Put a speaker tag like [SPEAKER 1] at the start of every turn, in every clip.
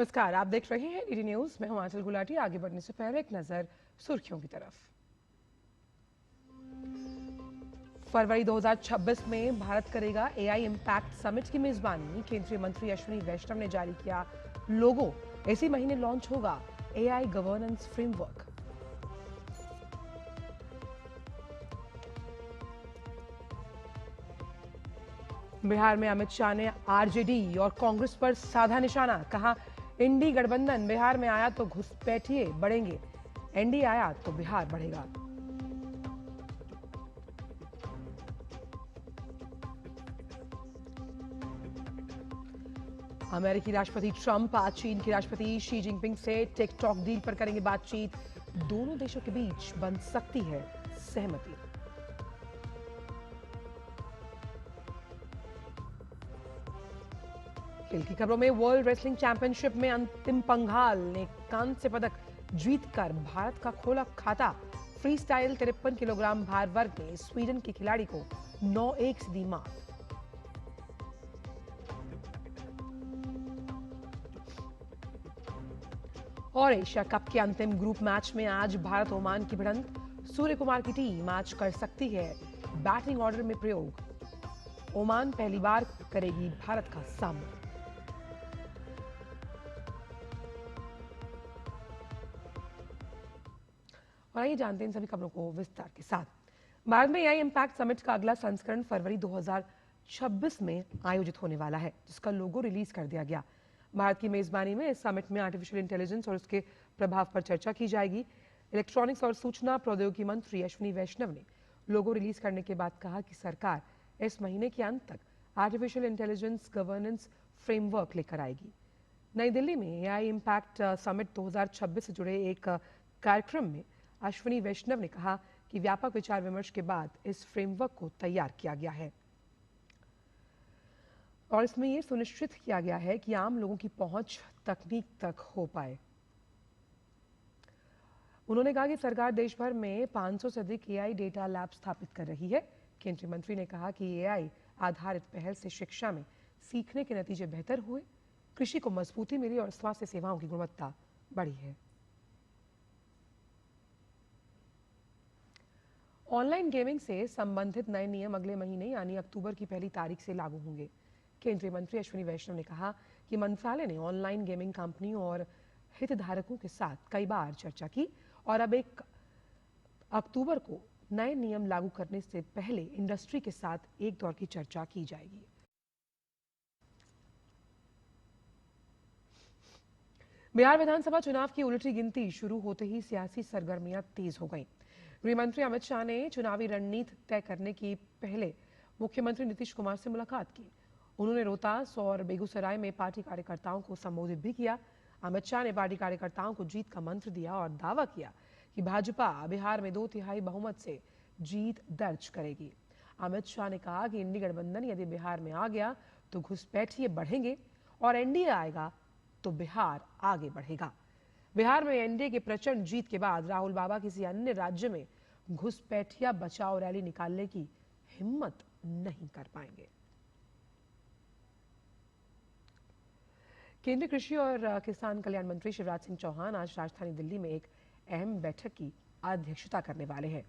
[SPEAKER 1] नमस्कार, आप देख रहे हैं डीडी न्यूज। मैं हूं आंचल गुलाटी। आगे बढ़ने से पहले एक नजर सुर्खियों की तरफ। फरवरी 2026 में भारत करेगा एआई इम्पैक्ट समिट की मेजबानी। केंद्रीय मंत्री अश्विनी वैष्णव ने जारी किया लोगो। इसी महीने लॉन्च होगा एआई गवर्नेंस फ्रेमवर्क। बिहार में अमित शाह ने आरजेडी और कांग्रेस पर साधा निशाना। कहा, इंडी गठबंधन बिहार में आया तो घुसपैठिए बढ़ेंगे, एनडीए आया तो बिहार बढ़ेगा। अमेरिकी राष्ट्रपति ट्रंप आज चीन के राष्ट्रपति शी जिनपिंग से टिकटॉक डील पर करेंगे बातचीत। दोनों देशों के बीच बन सकती है सहमति। खेल की खबरों में वर्ल्ड रेसलिंग चैंपियनशिप में अंतिम पंघाल ने कांस्य पदक जीतकर भारत का खोला खाता। फ्री स्टाइल 53 किलोग्राम भार वर्ग में स्वीडन के खिलाड़ी को 9-1 से दी मात। और एशिया कप के अंतिम ग्रुप मैच में आज भारत ओमान की भिड़ंत। सूर्य कुमार की टीम आज कर सकती है बैटिंग ऑर्डर में प्रयोग। ओमान पहली बार करेगी भारत का सामना। और आइए जानते हैं इन सभी खबरों को विस्तार के साथ। भारत में एआई इम्पैक्ट समिट का अगला संस्करण फरवरी 2026 में आयोजित होने वाला है, जिसका लोगो रिलीज कर दिया गया। भारत की मेजबानी में इस समिट में आर्टिफिशियल इंटेलिजेंस और उसके प्रभाव पर चर्चा की जाएगी। इलेक्ट्रॉनिक्स और सूचना प्रौद्योगिकी मंत्री अश्विनी वैष्णव ने लोगो रिलीज करने के बाद कहा कि सरकार इस महीने के अंत तक आर्टिफिशियल इंटेलिजेंस गवर्नेंस फ्रेमवर्क लेकर आएगी। नई दिल्ली में एआई इम्पैक्ट समिट 2026 से जुड़े एक कार्यक्रम में अश्विनी वैष्णव ने कहा कि व्यापक विचार विमर्श के बाद इस फ्रेमवर्क को तैयार किया गया है और इसमें यह सुनिश्चित किया गया है कि आम लोगों की पहुंच तकनीक तक हो पाए। उन्होंने कहा कि सरकार देश भर में 500 से अधिक एआई डेटा लैब स्थापित कर रही है। केंद्रीय मंत्री ने कहा कि एआई आधारित पहल से शिक्षा में सीखने के नतीजे बेहतर हुए, कृषि को मजबूती मिली और स्वास्थ्य सेवाओं की गुणवत्ता बढ़ी है। ऑनलाइन गेमिंग से संबंधित नए नियम अगले महीने यानी अक्टूबर की पहली तारीख से लागू होंगे। केंद्रीय मंत्री अश्विनी वैष्णव ने कहा कि मंत्रालय ने ऑनलाइन गेमिंग कंपनियों और हितधारकों के साथ कई बार चर्चा की और अब 1 अक्टूबर को नए नियम लागू करने से पहले इंडस्ट्री के साथ एक दौर की चर्चा की जाएगी। बिहार विधानसभा चुनाव की उलटी गिनती शुरू होते ही सियासी सरगर्मियां तेज हो गईं। गृह मंत्री अमित शाह ने चुनावी रणनीति तय करने की पहले मुख्यमंत्री नीतीश कुमार से मुलाकात की। उन्होंने रोहतास और बेगूसराय में पार्टी कार्यकर्ताओं को संबोधित भी किया। अमित शाह ने पार्टी कार्यकर्ताओं को जीत का मंत्र दिया और दावा किया कि भाजपा बिहार में 2/3 बहुमत से जीत दर्ज करेगी। अमित शाह ने कहा कि इंडी गठबंधन यदि बिहार में आ गया तो घुसपैठिए बढ़ेंगे और एनडीए आएगा तो बिहार आगे बढ़ेगा। बिहार में एनडीए की प्रचंड जीत के बाद राहुल बाबा किसी अन्य राज्य में घुसपैठिया बचाओ रैली निकालने की हिम्मत नहीं कर पाएंगे। केंद्रीय कृषि और किसान कल्याण मंत्री शिवराज सिंह चौहान आज राजधानी दिल्ली में एक अहम बैठक की अध्यक्षता करने वाले हैं।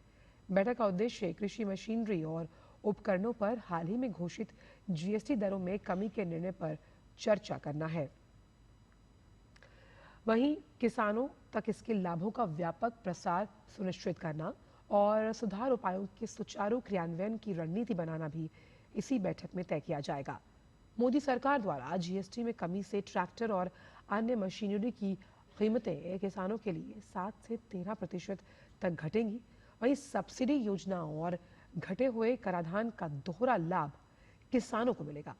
[SPEAKER 1] बैठक का उद्देश्य कृषि मशीनरी और उपकरणों पर हाल ही में घोषित जीएसटी दरों में कमी के निर्णय पर चर्चा करना है। वहीं किसानों तक इसके लाभों का व्यापक प्रसार सुनिश्चित करना और सुधार उपायों के सुचारू क्रियान्वयन की रणनीति बनाना भी इसी बैठक में तय किया जाएगा। मोदी सरकार द्वारा जीएसटी में कमी से ट्रैक्टर और अन्य मशीनरी की कीमतें किसानों के लिए 7 से 13% तक घटेंगी। वहीं सब्सिडी योजनाओं और घटे हुए कराधान का दोहरा लाभ किसानों को मिलेगा।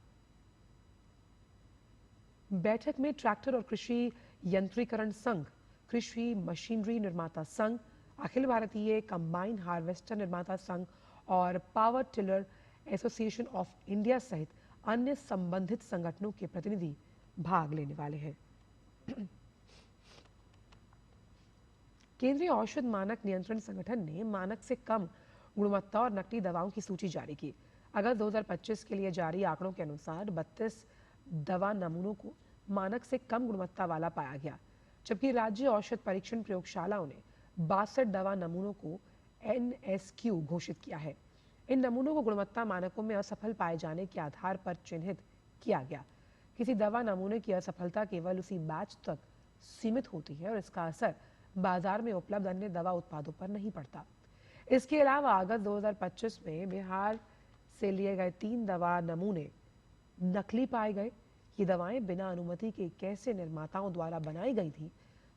[SPEAKER 1] बैठक में ट्रैक्टर और कृषि यंत्रीकरण संघ, कृषि मशीनरी निर्माता संघ, अखिल भारतीय कंबाइन हार्वेस्टर निर्माता संघ और power tiller association of India सहित अन्य संबंधित संगठनों के प्रतिनिधि भाग लेने वाले हैं। केंद्रीय औषध मानक नियंत्रण संगठन ने मानक से कम गुणवत्ता और नकली दवाओं की सूची जारी की। अगस्त 2025 के लिए जारी आंकड़ों के अनुसार 32 दवा नमूनों को मानक से कम गुणवत्ता वाला पाया गया, जबकि राज्य औषध परीक्षण प्रयोगशालाओं ने 62 दवा नमूनों को NSQ घोषित किया है। इन नमूनों को गुणवत्ता मानकों में असफल पाए जाने के आधार पर चिन्हित किया गया। किसी दवा नमूने की असफलता केवल उसी बैच तक सीमित होती है और इसका असर बाजार में उपलब्ध अन्य दवा उत्पादों पर नहीं पड़ता। इसके अलावा अगस्त 2025 में बिहार से लिए गए 3 दवा नमूने नकली पाए गए। ये दवाएं बिना अनुमति के कैसे निर्माताओं द्वारा बनाई गई थी,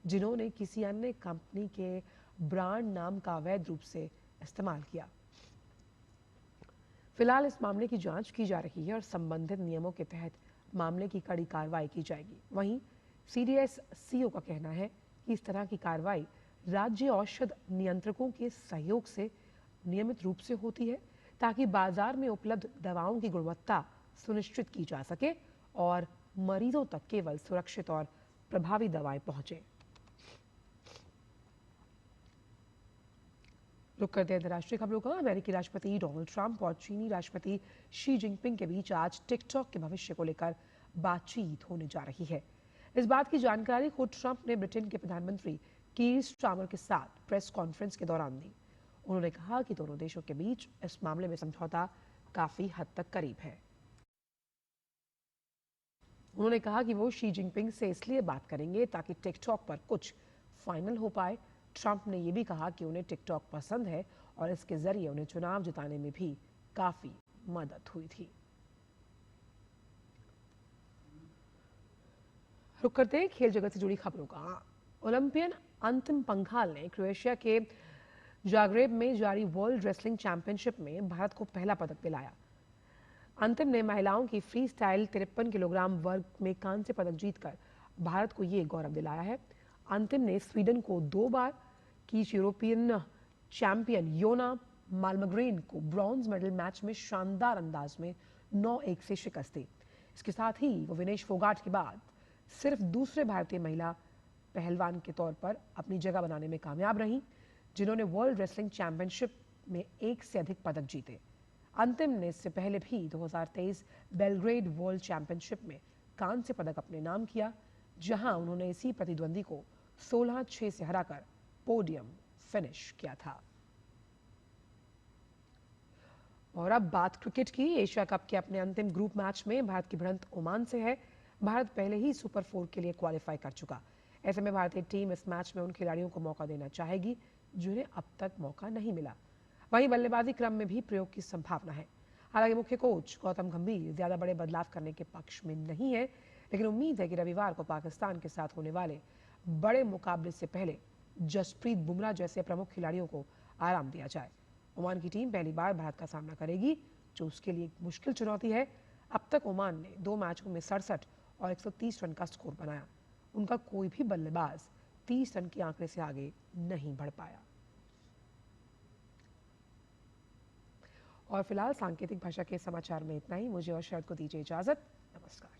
[SPEAKER 1] जिन्होंने किसी अन्य कंपनी के ब्रांड नाम का अवैध रूप से इस्तेमाल किया। फिलहाल इस मामले की जांच की जा रही है और संबंधित नियमों के तहत मामले की कड़ी कार्रवाई की जाएगी। वहीं CDSCO का कहना है कि इस तरह की कार्रवाई राज्य औषध नियंत्रकों के सहयोग से नियमित रूप से होती है, ताकि बाजार में उपलब्ध दवाओं की गुणवत्ता सुनिश्चित की जा सके और मरीजों तक केवल सुरक्षित और प्रभावी दवाएं पहुंचे। रुक करते हैं अंतर्राष्ट्रीय खबरों का। अमेरिकी राष्ट्रपति डोनाल्ड ट्रंप और चीनी राष्ट्रपति शी जिनपिंग के बीच आज टिकटॉक के भविष्य को लेकर बातचीत होने जा रही है। इस बात की जानकारी खुद ट्रंप ने ब्रिटेन के प्रधानमंत्री कीर स्टारमर के साथ प्रेस कॉन्फ्रेंस के दौरान दी। उन्होंने कहा कि दोनों देशों के बीच इस मामले में समझौता काफी हद तक करीब है। उन्होंने कहा कि वो शी जिनपिंग से इसलिए बात करेंगे ताकि टिकटॉक पर कुछ फाइनल हो पाए। ट्रंप ने यह भी कहा कि उन्हें टिकटॉक पसंद है और इसके जरिए उन्हें चुनाव जिताने में भी काफी मदद हुई थी। रुक करते हैं खेल जगत से जुड़ी खबरों का। ओलंपियन अंतिम पंघाल ने क्रोएशिया के जाग्रेब में जारी वर्ल्ड रेसलिंग चैंपियनशिप में भारत को पहला पदक दिलाया। अंतिम ने महिलाओं की फ्री स्टाइल 53 किलोग्राम वर्ग में कांस्य पदक जीतकर भारत को ये गौरव दिलाया है। अंतिम ने स्वीडन को 2 बार की यूरोपियन चैंपियन योना माल्मग्रेन को ब्रॉन्ज मेडल मैच में शानदार अंदाज में 9-1 से शिकस्त दी। इसके साथ ही वो विनेश फोगाट के बाद सिर्फ दूसरे भारतीय महिला पहलवान के तौर पर अपनी जगह बनाने में कामयाब रहीं, जिन्होंने वर्ल्ड रेसलिंग चैंपियनशिप में 1 से अधिक पदक जीते। अंतिम ने इससे पहले भी 2023 बेलग्रेड वर्ल्ड चैंपियनशिप में कांस्य पदक अपने नाम किया, जहां उन्होंने इसी प्रतिद्वंदी को 16-6 से हराकर पोडियम फिनिश किया था। और अब बात क्रिकेट की। एशिया कप के अपने अंतिम ग्रुप मैच में भारत की भिड़ंत ओमान से है। भारत पहले ही सुपर 4 के लिए क्वालिफाई कर चुका। ऐसे में भारतीय टीम इस मैच में उन खिलाड़ियों को मौका देना चाहेगी जिन्हें अब तक मौका नहीं मिला। वहीं बल्लेबाजी क्रम में भी प्रयोग की संभावना है। हालांकि मुख्य कोच गौतम गंभीर ज्यादा बड़े बदलाव करने के पक्ष में नहीं है, लेकिन उम्मीद है कि रविवार को पाकिस्तान के साथ होने वाले बड़े मुकाबले से पहले जसप्रीत बुमराह जैसे प्रमुख खिलाड़ियों को आराम दिया जाए। ओमान की टीम पहली बार भारत का सामना करेगी, जो उसके लिए एक मुश्किल चुनौती है। अब तक ओमान ने 2 मैचों में 67 और 130 रन का स्कोर बनाया। उनका कोई भी बल्लेबाज 30 रन के आंकड़े से आगे नहीं बढ़ पाया। और फिलहाल सांकेतिक भाषा के समाचार में इतना ही। मुझे और शरद को दीजिए इजाजत। नमस्कार।